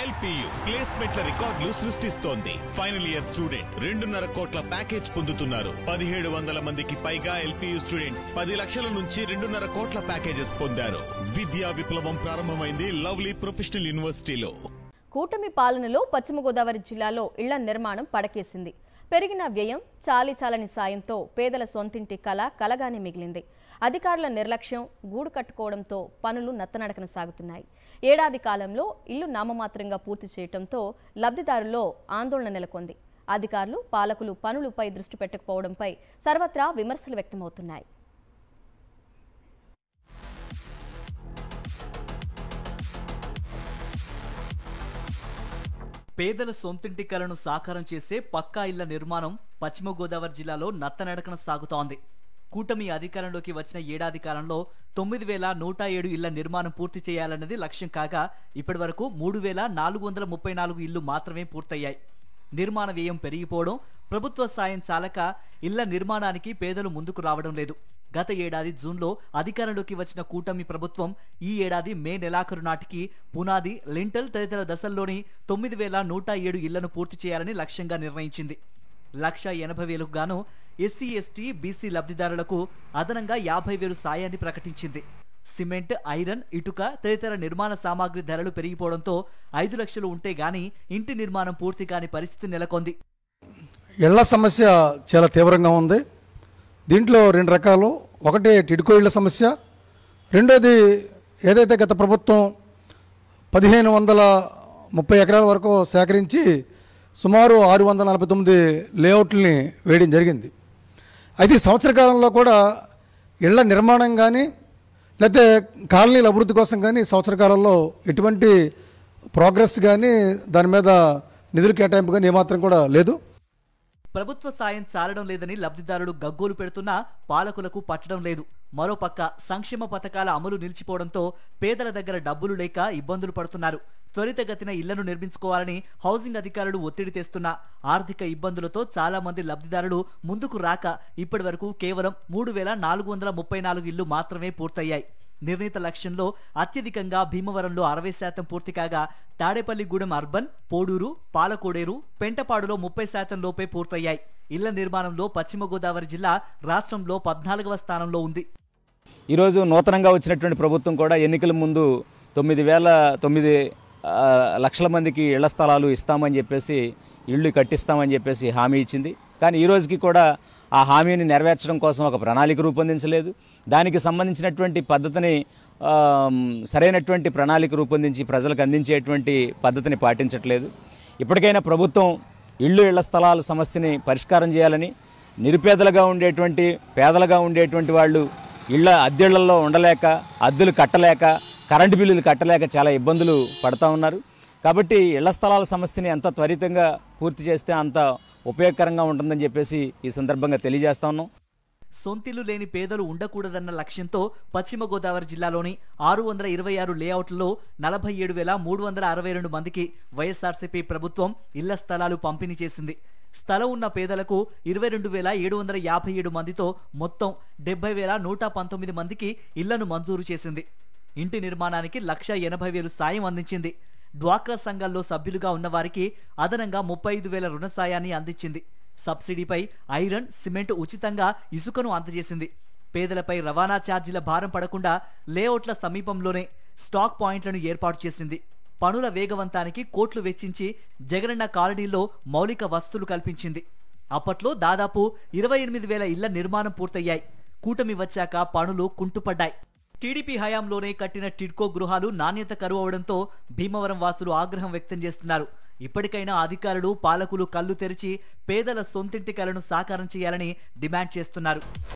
LPU ప్లేస్మెంట్ల రికార్డులు సృష్టిస్తోంది. Final year student 2.5 కోట్ల ప్యాకేజ్ పొందుతున్నారు. 1700 మందికి పైగా LPU స్టూడెంట్స్ 10 లక్షల నుంచి 2.5 కోట్ల ప్యాకేజెస్ పొందారు. విద్యా విప్లవం ప్రారంభమైంది లవ్లీ ప్రొఫెషనల్ యూనివర్సిటీలో. కూటమి పాలనలో పశ్చిమ గోదావరి జిల్లాలో ఇళ్ల నిర్మాణం పడకేసింది. పెరిగిన వ్యయం, చాలీచాలని సాయంతో పేదల సొంతింటి కల కలగానే మిగిలింది. అధికారుల నిర్లక్ష్యం, గూడు కట్టుకోవడంతో పనులు నత్తనడకన సాగుతున్నాయి. ఏడాది కాలంలో ఇల్లు నామమాత్రంగా పూర్తి చేయడంతో లబ్ధిదారుల్లో ఆందోళన నెలకొంది. అధికారులు, పాలకులు పనులపై దృష్టి పెట్టకపోవడంపై సర్వత్రా విమర్శలు వ్యక్తమవుతున్నాయి. పేదల సొంతింటి కలను సాకారం చేసే పక్కా ఇళ్ల నిర్మాణం పశ్చిమ గోదావరి జిల్లాలో నత్తనడకన సాగుతోంది. కూటమి అధికారంలోకి వచ్చిన ఏడాది కాలంలో 9107 ఇళ్ల నిర్మాణం పూర్తి చేయాలన్నది లక్ష్యం కాగా ఇప్పటి వరకు 3434 ఇళ్లు మాత్రమే పూర్తయ్యాయి. నిర్మాణ వ్యయం పెరిగిపోవడం, ప్రభుత్వ సాయం చాలక ఇళ్ల నిర్మాణానికి పేదలు ముందుకు రావడం లేదు. గత ఏడాది జూన్లో అధికారంలోకి వచ్చిన కూటమి ప్రభుత్వం ఈ ఏడాది మే నెలాఖరు నాటికి పునాది, లింటల్ తదితర దశల్లోని 9107 ఇళ్లను పూర్తి చేయాలని లక్ష్యంగా నిర్ణయించింది. 1,80,000కు గాను ఎస్సీ, ఎస్టీ, బీసీ లబ్ధిదారులకు అదనంగా 50,000 సాయాన్ని ప్రకటించింది. సిమెంట్, ఐరన్, ఇటుక తదితర నిర్మాణ సామాగ్రి ధరలు పెరిగిపోవడంతో 5 లక్షలు ఉంటే గాని ఇంటి నిర్మాణం పూర్తి కాని పరిస్థితి నెలకొంది. ఇళ్ల సమస్య చాలా తీవ్రంగా ఉంది. దీంట్లో 2 రకాలు. ఒకటి టిడ్కో ఇళ్ల సమస్య, రెండోది ఏదైతే గత ప్రభుత్వం 1530 ఎకరాల వరకు సేకరించి సుమారు 649 లేఅవుట్లని వేయడం జరిగింది. అయితే సంవత్సర కాలంలో కూడా ఇళ్ల నిర్మాణం కానీ లేకపోతే కాలనీల అభివృద్ధి కోసం కానీ సంవత్సర కాలంలో ఎటువంటి ప్రోగ్రెస్ కానీ దాని మీద నిధులు కేటాయింపు కానీ ఏమాత్రం కూడా లేదు. ప్రభుత్వ సాయం చాలడం లేదని లబ్ధిదారులు గగ్గోలు పెడుతున్నా పాలకులకు పట్టడం లేదు. మరోపక్క సంక్షేమ పథకాల అమలు నిలిచిపోవడంతో పేదల దగ్గర డబ్బులు లేక ఇబ్బందులు పడుతున్నారు. త్వరితగతిన ఇళ్లను నిర్మించుకోవాలని హౌసింగ్ అధికారులు ఒత్తిడి తెస్తున్నా ఆర్థిక ఇబ్బందులతో చాలా మంది లబ్ధిదారులు ముందుకు రాక ఇప్పటి వరకు కేవలం 3434 ఇళ్లు మాత్రమే పూర్తయ్యాయి. నిర్ణీత లక్ష్యంలో అత్యధికంగా భీమవరంలో 60% పూర్తి కాగా తాడేపల్లిగూడెం అర్బన్, పోడూరు, పాలకోడేరు, పెంటపాడులో 30% లోపే పూర్తయ్యాయి. ఇళ్ల నిర్మాణంలో పశ్చిమ గోదావరి జిల్లా రాష్ట్రంలో 14వ స్థానంలో ఉంది. ఈరోజు నూతనంగా వచ్చినటువంటి ప్రభుత్వం కూడా ఎన్నికల ముందు 9 లక్షల మందికి ఇళ్ల స్థలాలు ఇస్తామని చెప్పేసి, ఇళ్ళు కట్టిస్తామని చెప్పేసి హామీ ఇచ్చింది. కానీ ఈ రోజుకి కూడా ఆ హామీని నెరవేర్చడం కోసం ఒక ప్రణాళిక రూపొందించలేదు. దానికి సంబంధించినటువంటి పద్ధతిని సరైనటువంటి ప్రణాళిక రూపొందించి ప్రజలకు అందించేటువంటి పద్ధతిని పాటించట్లేదు. ఇప్పటికైనా ప్రభుత్వం ఇళ్ల స్థలాల సమస్యని పరిష్కారం చేయాలని, నిరుపేదలుగా ఉండేటువంటి, పేదలుగా ఉండేటువంటి వాళ్ళు అద్దెళ్లలో ఉండలేక, అద్దెలు కట్టలేక, కరెంటు బిల్లులు కట్టలేక చాలా ఇబ్బందులు పడుతూ ఉన్నారు. కాబట్టి ఇళ్ల స్థలాల సమస్యని ఎంత త్వరితంగా పూర్తి చేస్తే అంత ఉపయోగకరంగా ఉంటుందని చెప్పేసి ఈ సందర్భంగా తెలియజేస్తా ఉన్నాం. సొంతిల్లు లేని పేదలు ఉండకూడదన్న లక్ష్యంతో పశ్చిమ గోదావరి జిల్లాలోని 626 లేఅవుట్లలో 47,362 మందికి వైఎస్ఆర్సీపీ ప్రభుత్వం ఇళ్ల స్థలాలు పంపిణీ చేసింది. స్థలం ఉన్న పేదలకు 22,757 మందితో మొత్తం 70,119 మందికి ఇళ్లను మంజూరు చేసింది. ఇంటి నిర్మాణానికి 1,80,000 సాయం అందించింది. డ్వాక్రా సంఘాల్లో సభ్యులుగా ఉన్నవారికి అదనంగా 35,000 రుణ సాయాన్ని అందించింది. సబ్సిడీపై ఐరన్, సిమెంట్ ఉచితంగా ఇసుకను అందజేసింది. పేదలపై రవాణా ఛార్జీల భారం పడకుండా లేఅవుట్ల సమీపంలోనే స్టాక్ పాయింట్లను ఏర్పాటు చేసింది. పనుల వేగవంతానికి కోట్లు వెచ్చించి జగనన్న కాలనీలో మౌలిక వసతులు కల్పించింది. అప్పట్లో దాదాపు 28,000 ఇళ్ల నిర్మాణం పూర్తయ్యాయి. కూటమి వచ్చాక పనులు కుంటుపడ్డాయి. టీడీపీ హయాంలోనే కట్టిన టిడ్కో గృహాలు నాణ్యత కరువు అవడంతో భీమవరం వాసులు ఆగ్రహం వ్యక్తం చేస్తున్నారు. ఇప్పటికైనా అధికారులు, పాలకులు కళ్లు తెరిచి పేదల సొంతింటి కలను సాకారం చేయాలని డిమాండ్ చేస్తున్నారు.